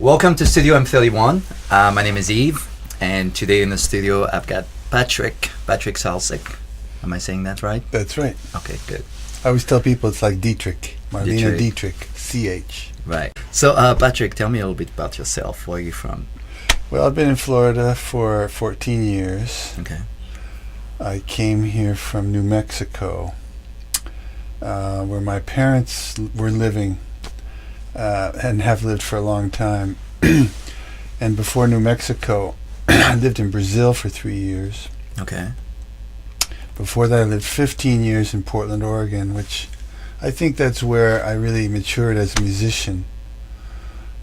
Welcome to Studio M31. My name is Yves, and today in the studio I've got Patrick Salsick. Am I saying that right? That's right. Okay, good. I always tell people it's like Dietrich. Marlene Dietrich. CH. Right. So, Patrick, tell me a little bit about yourself. Where are you from? Well, I've been in Florida for 14 years. Okay. I came here from New Mexico, where my parents were living and have lived for a long time. And before New Mexico, I lived in Brazil for 3 years. Okay. Before that, I lived 15 years in Portland, Oregon, which I think that's where I really matured as a musician.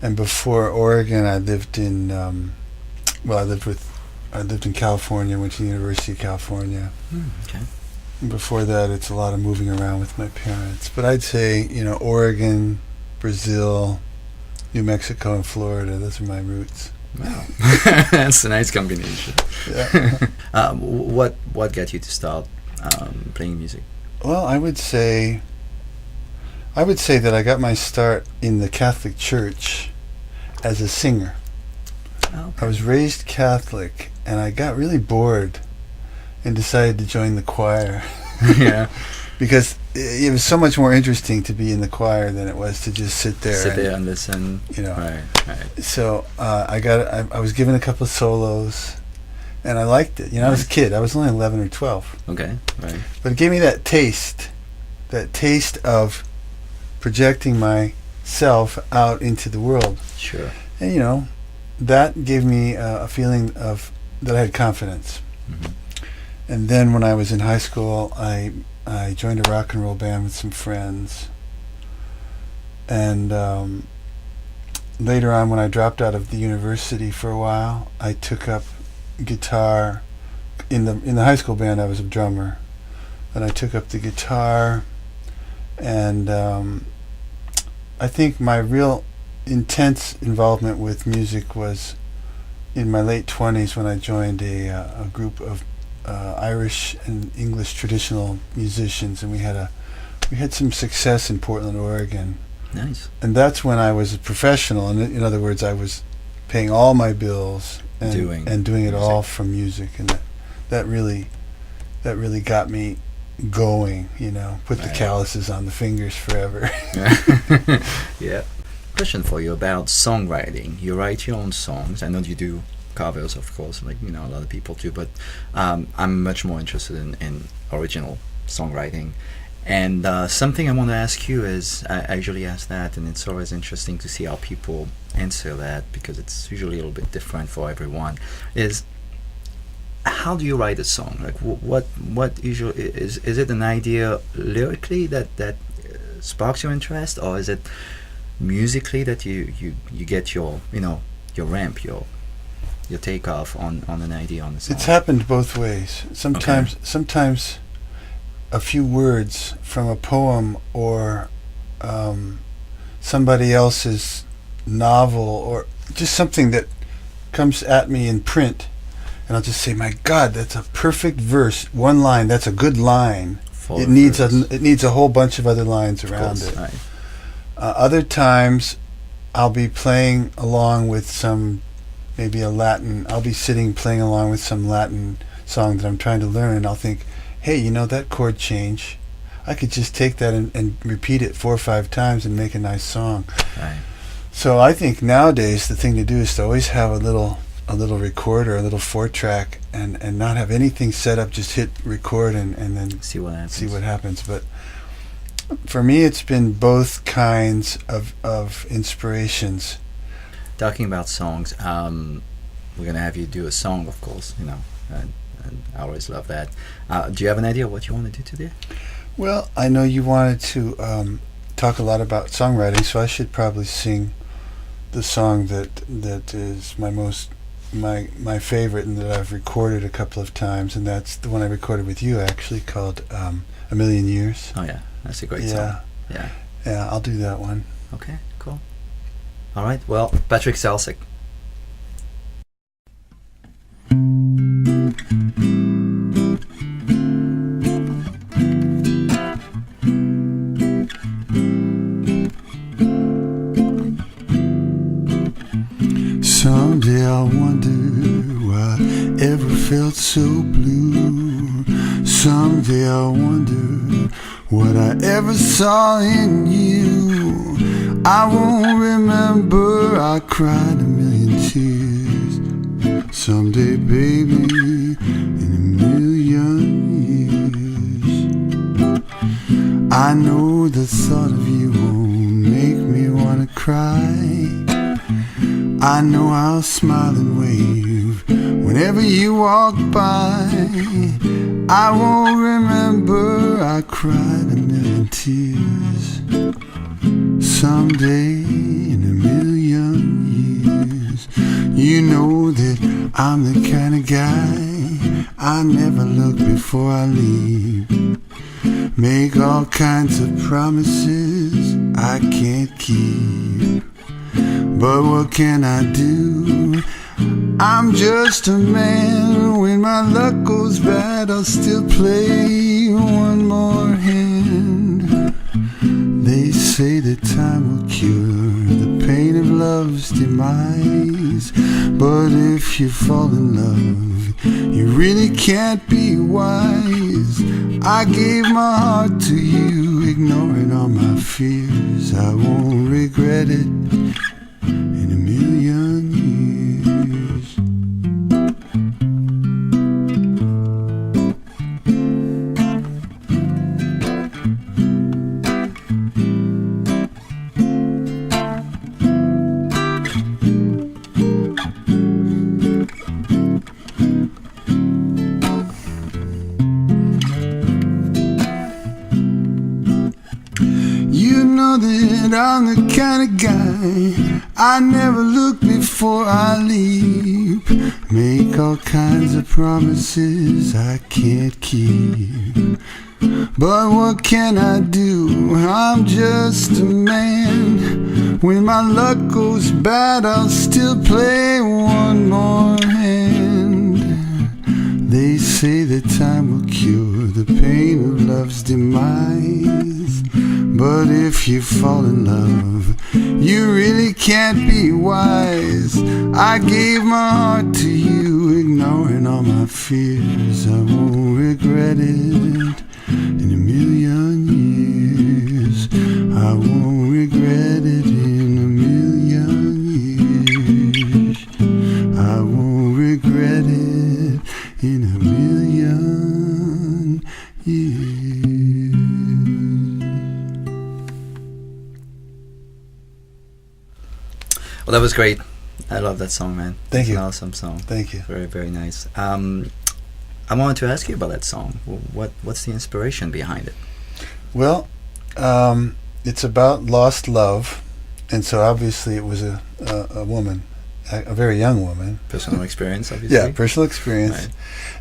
And before Oregon, I lived in, I lived in California, went to the University of California. Okay. And before that, it's a lot of moving around with my parents. But I'd say, Oregon, Brazil, New Mexico, and Florida, those are my roots. Wow. That's a nice combination. Yeah. What got you to start playing music? Well, I would say that I got my start in the Catholic Church as a singer. Okay. I was raised Catholic, and I got really bored and decided to join the choir. Yeah. Because it was so much more interesting to be in the choir than it was to just sit there and listen. Right. So I was given a couple of solos, and I liked it. I was a kid. I was only 11 or 12. Okay. Right. But it gave me that taste of projecting myself out into the world. Sure. And that gave me a feeling of that I had confidence. Mm-hmm. And then when I was in high school, I joined a rock and roll band with some friends. And later on, when I dropped out of the university for a while, I took up guitar. In the high school band, I was a drummer. And I took up the guitar, and I think my real intense involvement with music was in my late 20s when I joined a group of Irish and English traditional musicians, and we had some success in Portland, Oregon. Nice. And that's when I was a professional, and in other words, I was paying all my bills and doing it music. All from music, and that really got me going. Put the calluses on the fingers forever. Yeah. Question for you about songwriting. You write your own songs. I know you do covers, of course, like a lot of people do, but I'm much more interested in original songwriting. And something I want to ask you is, I usually ask that, and it's always interesting to see how people answer that, because it's usually a little bit different for everyone, is how do you write a song? Like what usually is it an idea lyrically that sparks your interest, or is it musically that you get your ramp, your takeoff on an idea on the song? It's happened both ways. Sometimes a few words from a poem or somebody else's novel, or just something that comes at me in print, and I'll just say, my God, that's a perfect verse. One line, that's a good line. It needs a whole bunch of other lines around it. Right. Other times, I'll be playing along with I'll be sitting playing along with some Latin song that I'm trying to learn, and I'll think, hey, that chord change, I could just take that and repeat it 4 or 5 times and make a nice song. Right. So I think nowadays the thing to do is to always have a little recorder, a little 4-track, and not have anything set up, just hit record and then see what happens. But for me, it's been both kinds of inspirations. Talking about songs, we're gonna have you do a song, of course, and I always love that. Do you have an idea of what you want to do today? Well, I know you wanted to talk a lot about songwriting, so I should probably sing the song that is my favorite, and that I've recorded a couple of times, and that's the one I recorded with you, actually, called A Million Years. Oh yeah, that's a great song. Yeah, I'll do that one. Okay, cool. All right, well, Patrick Salsick. so blue. Someday I'll wonder what I ever saw in you. I won't remember I cried a million tears. Someday, baby, in a million years. I know the thought of you won't make me wanna cry. I know I'll smile and wave whenever you walk by. I won't remember I cried a million tears. Someday in a million years. You know that I'm the kind of guy I never look before I leave. Make all kinds of promises I can't keep. But what can I do? I'm just a man. When my luck goes bad, I'll still play one more hand. They say that time will cure the pain of love's demise. But if you fall in love, you really can't be wise. I gave my heart to you, ignoring all my fears. I won't regret it in a million years. You know that I'm the kind of guy I never look before I leap. Make all kinds of promises I can't keep. But what can I do? I'm just a man. When my luck goes bad, I'll still play one more hand. They say that time will cure the pain of love's demise. But if you fall in love, you really can't be wise. I gave my heart to you, ignoring all my fears. I won't regret it in a million years. I won't regret it in a million years. I won't regret it in a million years. Well, that was great. I love that song, man. Thank It's you. an awesome song. Thank you. Very, very nice. I wanted to ask you about that song. What's the inspiration behind it? Well, it's about lost love, and so obviously it was a woman, a very young woman. Personal experience, obviously. Yeah, personal experience. Right.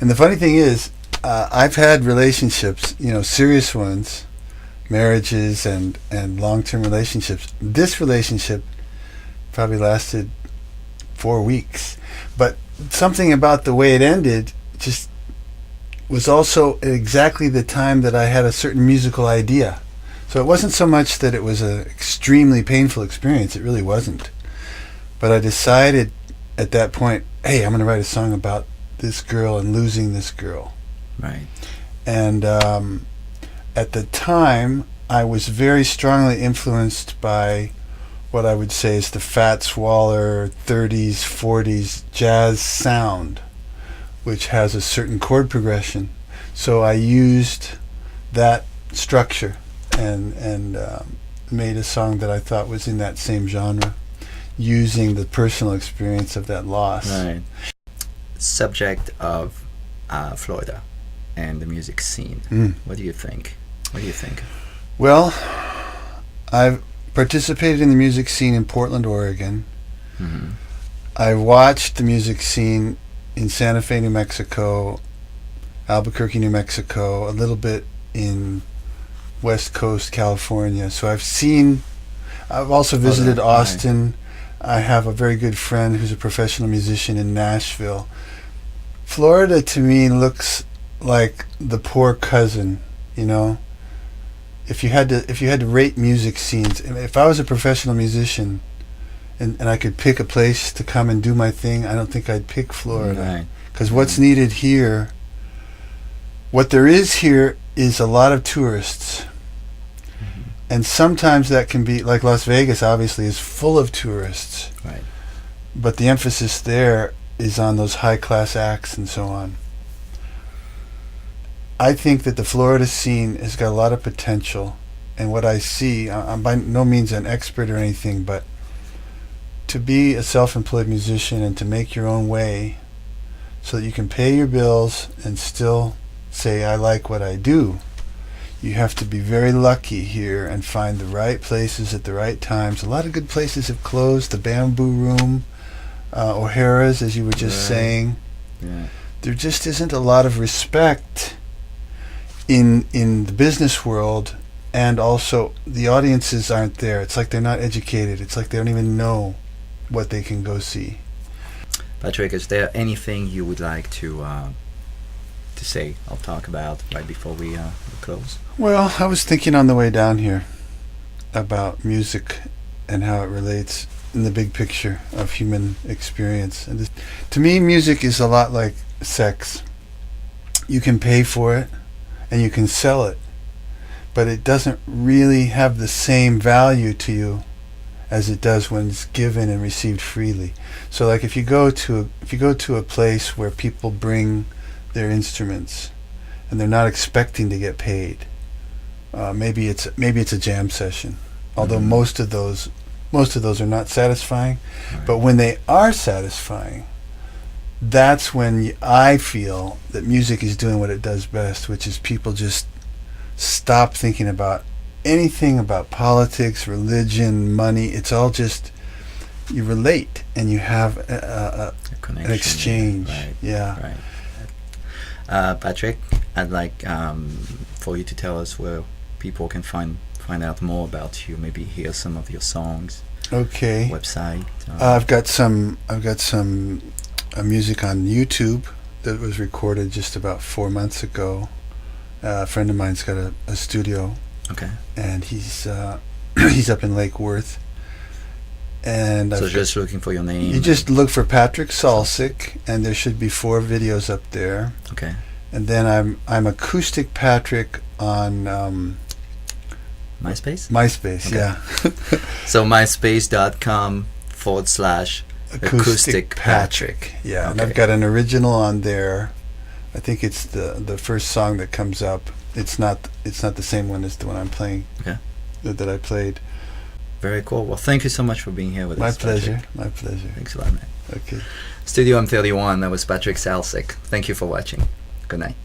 And the funny thing is, I've had relationships, serious ones, marriages and long-term relationships. This relationship probably lasted 4 weeks, but something about the way it ended just was also exactly the time that I had a certain musical idea. So it wasn't so much that it was an extremely painful experience, it really wasn't. But I decided at that point, hey, I'm going to write a song about this girl and losing this girl. Right. And at the time, I was very strongly influenced by what I would say is the Fats Waller 30s, 40s jazz sound, which has a certain chord progression. So I used that structure and made a song that I thought was in that same genre, using the personal experience of that loss. Right. Subject of Florida and the music scene. What do you think? Well, I've participated in the music scene in Portland, Oregon. Mm-hmm. I watched the music scene in Santa Fe, New Mexico, Albuquerque, New Mexico, a little bit in West Coast, California. So I've also visited Austin. I have a very good friend who's a professional musician in Nashville. Florida to me looks like the poor cousin, If you had to rate music scenes, if I was a professional musician and I could pick a place to come and do my thing, I don't think I'd pick Florida. Because what's needed here, what there is here is a lot of tourists. And sometimes that can be, like Las Vegas obviously is full of tourists. Right. But the emphasis there is on those high-class acts and so on. I think that the Florida scene has got a lot of potential. And what I see, I'm by no means an expert or anything, but to be a self-employed musician and to make your own way so that you can pay your bills and still say, I like what I do, you have to be very lucky here and find the right places at the right times. A lot of good places have closed. The Bamboo Room, O'Hara's, as you were just saying. Yeah. There just isn't a lot of respect in the business world, and also the audiences aren't there. It's like they're not educated. It's like they don't even know what they can go see. Patrick, is there anything you would like to say or talk about right before we close? Well, I was thinking on the way down here about music and how it relates in the big picture of human experience. And to me, music is a lot like sex. You can pay for it and you can sell it, but it doesn't really have the same value to you as it does when it's given and received freely. So like if you go to a place where people bring their instruments and they're not expecting to get paid, maybe it's a jam session, although most of those are not satisfying. Right. But when they are satisfying, that's when I feel that music is doing what it does best, which is people just stop thinking about anything about politics, religion, money. It's all just, you relate and you have an exchange. Right. Yeah. Right. Patrick, I'd like for you to tell us where people can find out more about you. Maybe hear some of your songs. Okay. Website. I've got some music on YouTube that was recorded just about 4 months ago. A friend of mine's got a studio. Okay. And he's up in Lake Worth. And so just looking for your name. You just look for Patrick Salsick, and there should be 4 videos up there. Okay. And then I'm Acoustic Patrick on MySpace? MySpace, okay. Yeah. So myspace.com/Acoustic Patrick. Yeah, okay. And I've got an original on there. I think it's the first song that comes up. It's not the same one as the one I'm playing. Okay. That I played. Very cool. Well, thank you so much for being here with us. Pleasure. Patrick. My pleasure. Thanks a lot, man. Okay. Studio M31, that was Patrick Salsick. Thank you for watching. Good night.